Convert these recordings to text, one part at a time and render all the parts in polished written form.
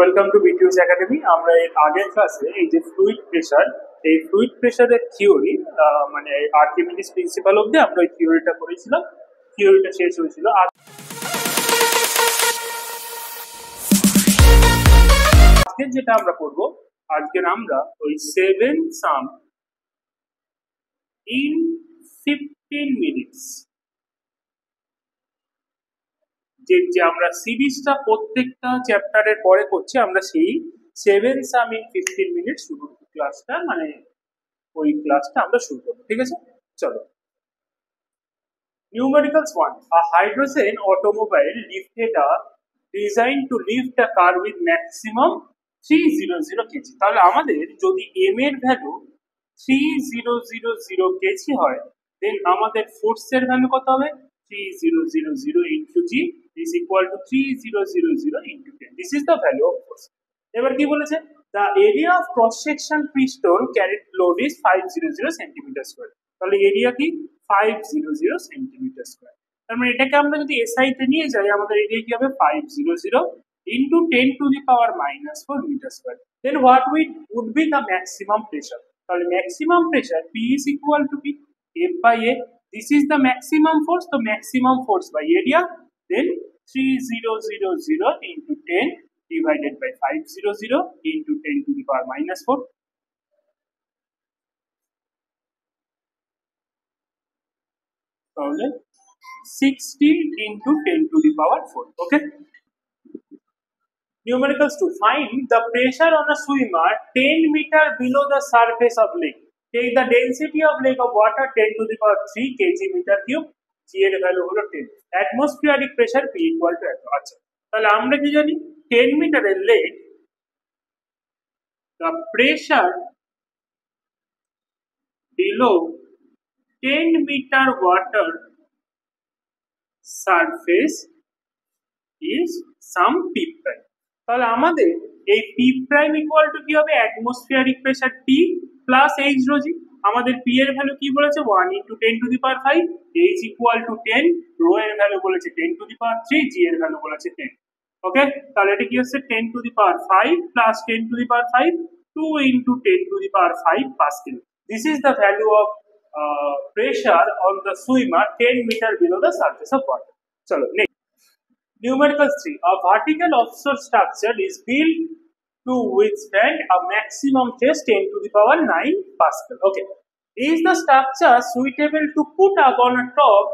Welcome to বিটিউস academy. আমরা এর আগের ক্লাসে এই যে ফ্লুইড প্রেসারের থিওরি মানে আর্কিমিডিস প্রিন্সিপাল অবধি আমরা এই থিওরিটা করেছিলাম। থিওরিটা শেষ হয়েছিল। আজকে যেটা আমরা করব, আজকের আমরা ওই 7 সাম ইন 15 মিনিটস যে আমরা সিরিজটা প্রত্যেকটা চ্যাপ্টারের পরে করছি, আমরা সেই 7 সাম ইন 15 মিনিটস শুরু ক্লাসটা মানে ওই ক্লাসটা আমরা শুরু করব। ঠিক আছে, চলো। Numericals 1. A hydrogen automobile lifted a designed to lift a car with maximum 300 kg. তাহলে আমাদের যদি m এর ভ্যালু 3000 kg হয়, দেন আমাদের ফোর্সের ভ্যালু কত হবে? 3000 into g is equal to 3000 into 10. This is the value of force. এবার কি বলেছে? The area of cross section piston carried load is 500 centimeter square. তাহলে এরিয়া কি? 500 সেন্টিমিটার স্কয়ার। তার মানে এটাকে আমরা যদি এসআই তে নিয়ে যাই, আমাদের এরিয়া কি হবে? 500 into 10 to the power minus 4 meter square. Then what would be the maximum pressure? তাহলে maximum pressure P is equal to P, F by A. This is the maximum force, the maximum force by area. Then 3000 into 10 divided by 500 into 10 to the power minus 4. তাহলে 60 into 10 to the power 4. Okay. Numericals 2. Find the pressure on a swimmer 10 meter below the surface of lake. Take the density of lake of water 10 to the power 3 kg meter cube. G এর value হলো 10. Atmospheric pressure P equal to এত। আচ্ছা, তাহলে আমরা কি জানি? 10 মিটারের lake, the pressure below 10 meter water surface is some P prime. তাহলে আমাদের এই P prime equal to কি হবে? atmospheric pressure T plus H rho g. আমাদের P এর ভ্যালু কি বলেছে? 1 into 10 to the power 5, H equal to 10, rho এর ভ্যালু বলেছে 10 to the power 3, G এর ভ্যালু বলেছে 10। ওকে, তাহলে এটা কি হচ্ছে? 10 to the power 5 plus 10 to the power 5, 2 into 10 to the power 5 Pascal. This is the value of pressure on the swimmer 10 meter below the surface of water. Chalo, next. Numericals 3. A vertical offshore structure is built to withstand a maximum test 10 to the power 9 Pascal. Okay. Is the structure suitable to put up on a top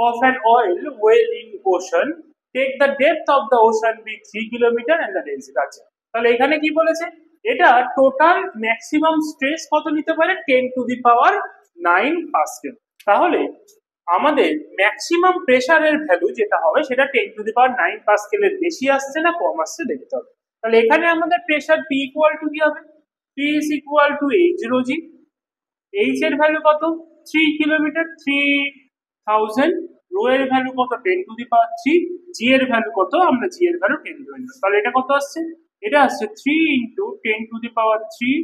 of an oil well in ocean? Take the depth of the ocean be 3 km and the density. আচ্ছা, তাহলে এখানে কি বলেছে? এটা total maximum stress কত নিতে পারে? 10 to the power 9 pascal. তাহলে আমাদের ম্যাক্সিমাম প্রেসারের ভ্যালু যেটা হবে সেটা 10 to the power 9 পাস্কেলের বেশি আসছে না কম আসছে দেখতে হবে। তাহলে এখানে আমাদের প্রেসার P ইকুয়াল টু কি হবে? P is equal to H rho g. H এর ভ্যালু কত? 3 কিলোমিটার, 3000। রো এর ভ্যালু কত? 10 to the power 3। জি এর ভ্যালু কত? আমরা জি এর ভ্যালু 10 ধরে নিলাম। তাহলে এটা কত আসছে? এটা আসছে 3 into 10 to the power 3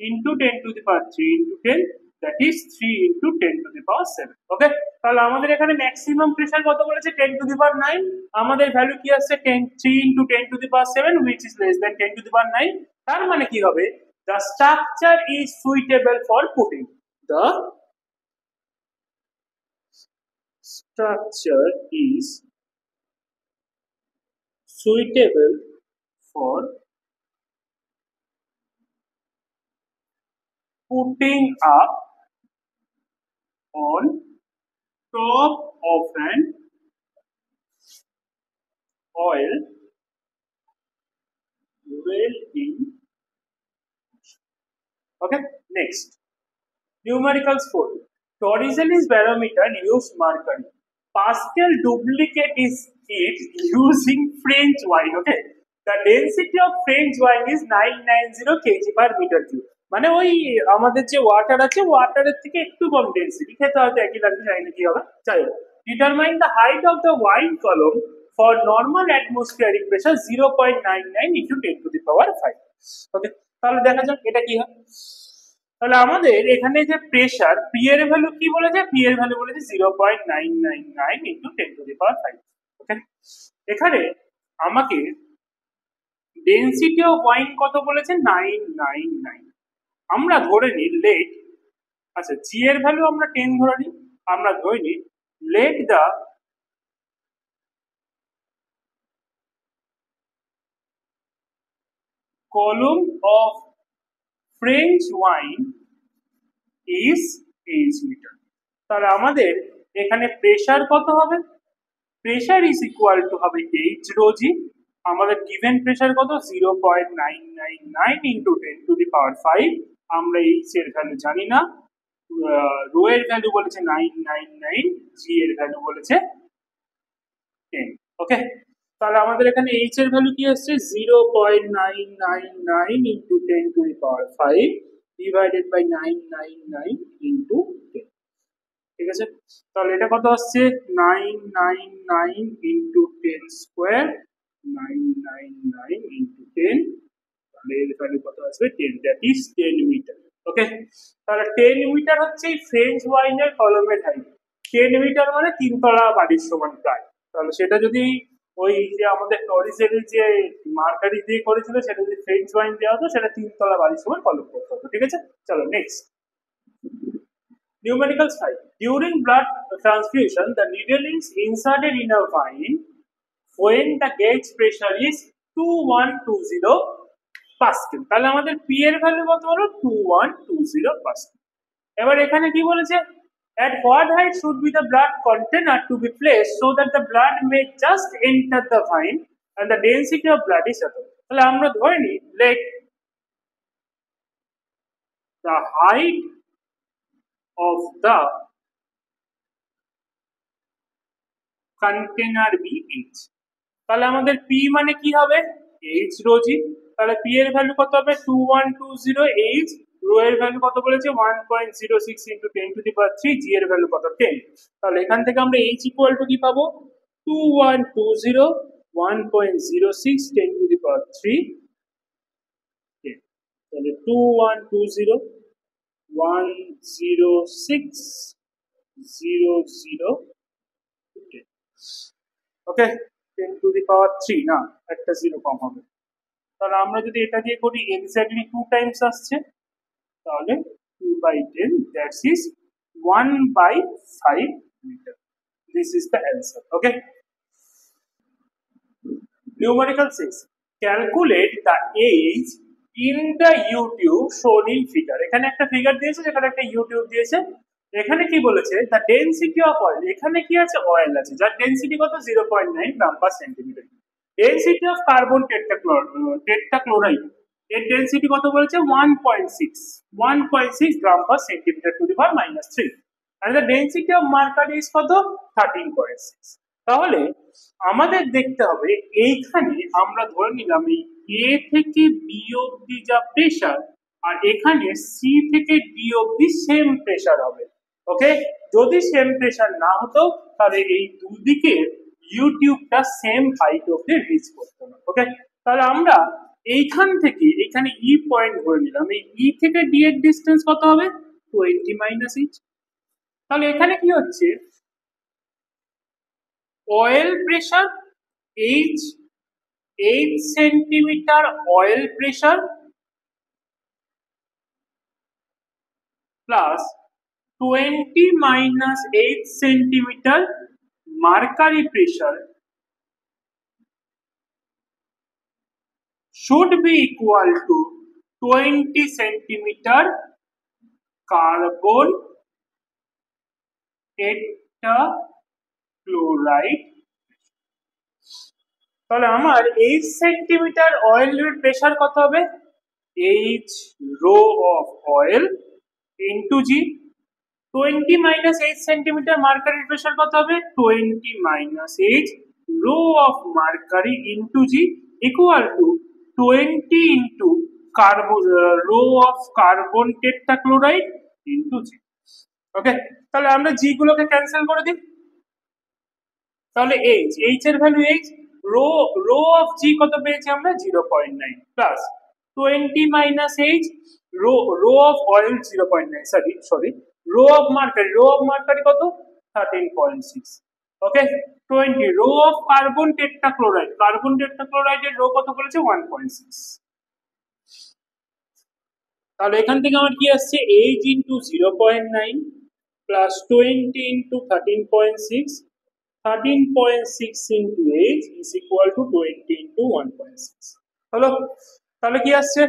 into 10 to the power 3 into 10, that is 3 into 10 to the power 7. ওকে, তাহলে আমাদের এখানে ম্যাক্সিমাম প্রেসার কত বলেছে? 10 to the power 9। আমাদের ভ্যালু কি আসছে? 3 into 10 to the power 7, which is less than 10 to the power 9। তার মানে কি হবে? The structure is suitable for putting. The structure is suitable for putting up on top of an oil well in. Okay, next. Numericals 4. Torricelli's barometer used mercury. Pascal duplicate is it using French wine. Okay, the density of French wine is 990 kg per meter cube. মানে ওই আমাদের যে water আছে ওয়াটারের থেকে একটু কম density, খেতে হয়তো একই লাগবে, জানি না কি হবে। যাই হোক, determine the height of the wine column for normal atmospheric pressure 0.99 into 10 to the power 5. Okay, তাহলে দেখা যাক এটা কি হয়। তাহলে আমাদের এখানে যে প্রেসার পি এর ভ্যালু কি বলেছে? পি এর ভ্যালু বলেছে 0.999 into 10 to the power 5। ওকে, এখানে আমাকে ডেনসিটি অফ ওয়াইন কত বলেছে 999। আমরা ধরে নিই লেট, আচ্ছা জি এর ভ্যালু আমরা 10 ধরে নিই, আমরা ধরে নিই let the column of French wine is H metre. তাহলে আমাদের এখানে প্রেসার কত হবে, প্রেসার ইজ ইকুয়াল টু হবে এইচ রো জি, আমাদের গিভেন প্রেসার কত 0.999 ইন্টু 10⁵, আমরা এইচ এর ভ্যালু জানি না, রো এর ভ্যালু বলেছে 999, জি এর ভ্যালু বলেছে 10। ওকে, তাহলে আমাদের এখানে এইচ এর ভ্যালু কি আসছে 0.999 ইন্টু 10⁵ ডিভাইডেড বাই 999 ইন্টু 10। ঠিক আছে, তাহলে এটা কত আসছে 999 ইন্টু 10 স্কোয়ার, 999 ইন্টু 10, তাহলে এর ভ্যালু কত আসবে 10, দ্যাট ইজ 10 মিটার। ওকে, তাহলে 10 মিটার হচ্ছে এই ফ্রেঞ্চ ওয়াইনের কলমের হাইট। 10 মিটার মানে 3 তলা বাড়ির সমান প্রায়। তাহলে সেটা যদি ওই যে আমাদের টরিসের যে মার্কারি দিয়ে করেছিল সেটা যদি ফ্রেঞ্চ ওয়াইন দেওয়া হতো সেটা 3 তলা বাড়ির সমান কলম করতে হতো। ঠিক আছে, চলো next. Numerical 5. During blood transfusion, the needle is inserted in a vein when the gauge pressure is 2120 Pascal. তাহলে আমাদের P এর ভ্যালু কত হলো 2120 Pascal। এবার এখানে কি বলেছে, at what height should be the blood container to be placed so that the blood may just enter the vein and the density of blood is এত। তাহলে আমরা ধরে নিই let the height of the container be h। তাহলে আমাদের p মানে কি হবে h রো জি, তাহলে p এর ভ্যালু কত হবে 2120 h, রো এর ভ্যালু কত বলেছে 1.06 ইনটু 10⁵, জি এর ভ্যালু কত 10। তাহলে এখান থেকে আমরা h ইকুয়াল টু কি পাবো 2120 1.06 10⁵, তাহলে 2120 10600 ওকে 10⁻³ না, একটা জিরো কম হবে। তাহলে আমরা যদি এটা দিয়ে করি এক্স্যাক্টলি 2 টাইমস আসছে, তাহলে 2/10 that is 1/5 metre. This is the answer. Okay, numerical 6. Calculate the age in the YouTube shown in figure। এখানে একটা ফিগার দিয়েছে, যেখানে একটা ইউটিউব দিয়েছে। এখানে কি বলেছে দ্য ডেনসিটি অফ অয়েল, এখানে কি আছে অয়েল আছে যার ডেনসিটি কত 0.9 gram per centimetre. Density of carbon tetrachloride, এর ডেনসিটি কত বলেছে 1.6 gram per centimetre to the power -3, and the density of mercury is কত 13.6। তাহলে আমাদের দেখতে হবে এইখানে আমরা ধরে নিলাম এই এ থেকে বি অবধি যা প্রেসার, আর এখানে সি থেকে ডি অবধি সেম প্রেসার হবে। ওকে, যদি সেম প্রেসার না হতো তাহলে এই দুদিকে ইউটিউবটা সেম হাইট অবধি রিচ করতো না। ওকে, তাহলে আমরা এইখান থেকে এখানে ই পয়েন্ট ধরে নিলাম, এই ই থেকে ডি এর ডিস্টেন্স কত হবে 20 - h। তাহলে এখানে কি হচ্ছে oil pressure h 8 centimetre oil pressure plus 20 - 8 centimetre mercury pressure should be equal to 20 centimetre carbon tetrachloride. তাহলে আমার 8 সেন্টিমিটার অয়েলের প্রেসার কত হবে h rho of oil into g, 20 - 8 centimetre মার্কারির প্রেসার কত হবে 20 - 8 rho of mercury into g equal to 20 into carbon rho of carbon tetrachloride into g. Okay, তাহলে আমরা জি গুলোকে ক্যান্সেল করে দিই, তাহলে h এর value h, rho of g কত পেয়েছি আমরা 0.9 plus 20 - 8 rho of oil 0.9 sorry rho of mercury কত 13.6 ওকে 20 রো অফ কার্বন টেট্রাক্লোরাইডের রো কত বলেছে 1.6। তাহলে এখান থেকে আমার কি আসছে H into 0.9 plus 20 into 13.6 13.6 into H is equal to 20 into 1.6 হলো। তাহলে কি আসছে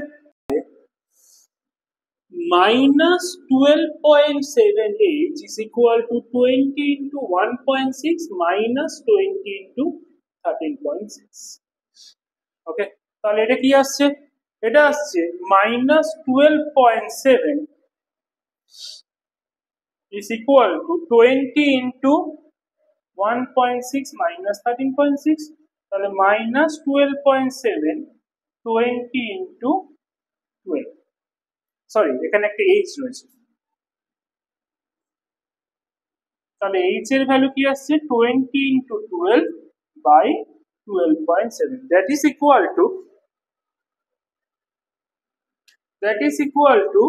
minus 12.7 H is equal to 20 into 1.6 minus 20 into 13.6 ওকে। তাহলে এটা কি আসছে এটা আসছে minus 12.7 is equal to 20 into 1.6 minus 13.6 তাহলে minus 12.7 20 into 12 সরি এখানে একটা h রয়েছে তাহলে h এর ভ্যালু কি আসছে 20 into 12 by 12.7 that is equal to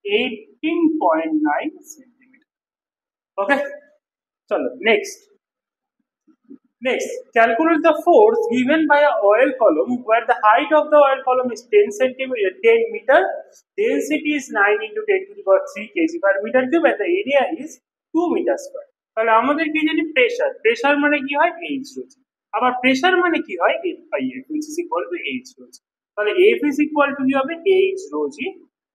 18.9 centimeter okay chalo next calculate the force given by a oil column where the height of the oil column is 10 centimeter 10 meter density is 9 into 10 to the power 3 kg per meter cube and the area is 2 meter square তাহলে আমাদের কি জানি pressure মানে কি হয় h রয়েছে আবার pressure মানে কি হয় F by F which is equal to h রয়েছে তাহলে F is equal to কি হবে h rho g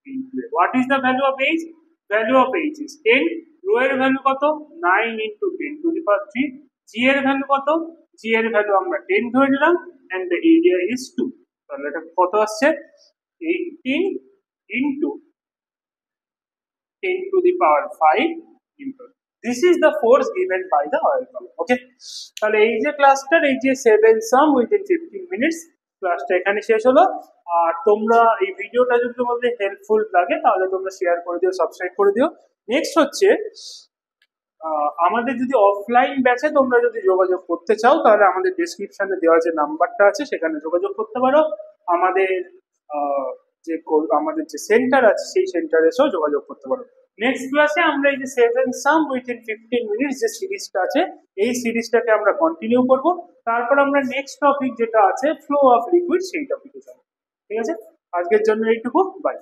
into A. What is the value of h? Value of h is 10 rho এর ভ্যালু কত 9 into 10 to the power 3 g এর value কত g এর value আমরা 10 ধরে নিলাম and the area is 2 তাহলে এটা কত আসছে 18 into 10 to the power 5 into this is the force given by the oil column okay তাহলে এই যে ক্লাসটার এই যে 7 sum within 15 minutes ক্লাসটা এখানে শেষ হলো আর তোমরা এই ভিডিওটা যদি তোমাদের হেল্পফুল লাগে তাহলে তোমরা শেয়ার করে দিও সাবস্ক্রাইব করে দিও নেক্সট হচ্ছে আমাদের যদি অফলাইন ব্যাচে তোমরা যদি যোগাযোগ করতে চাও তাহলে আমাদের ডেসক্রিপশনে দেওয়া যে নাম্বারটা আছে সেখানে যোগাযোগ করতে পারো আমাদের যে সেন্টার আছে সেই সেন্টারে এসেও যোগাযোগ করতে পারো নেক্সট ক্লাসে আমরা এই যে 7 সাম উইথিন 15 মিনিটস যে সিরিজটা আছে এই সিরিজটাকে আমরা কন্টিনিউ করব তারপর আমরা নেক্সট টপিক যেটা আছে ফ্লো অফ লিকুইড সেই টপিকে যাব ঠিক আছে আজকের জন্য এইটুকু বাই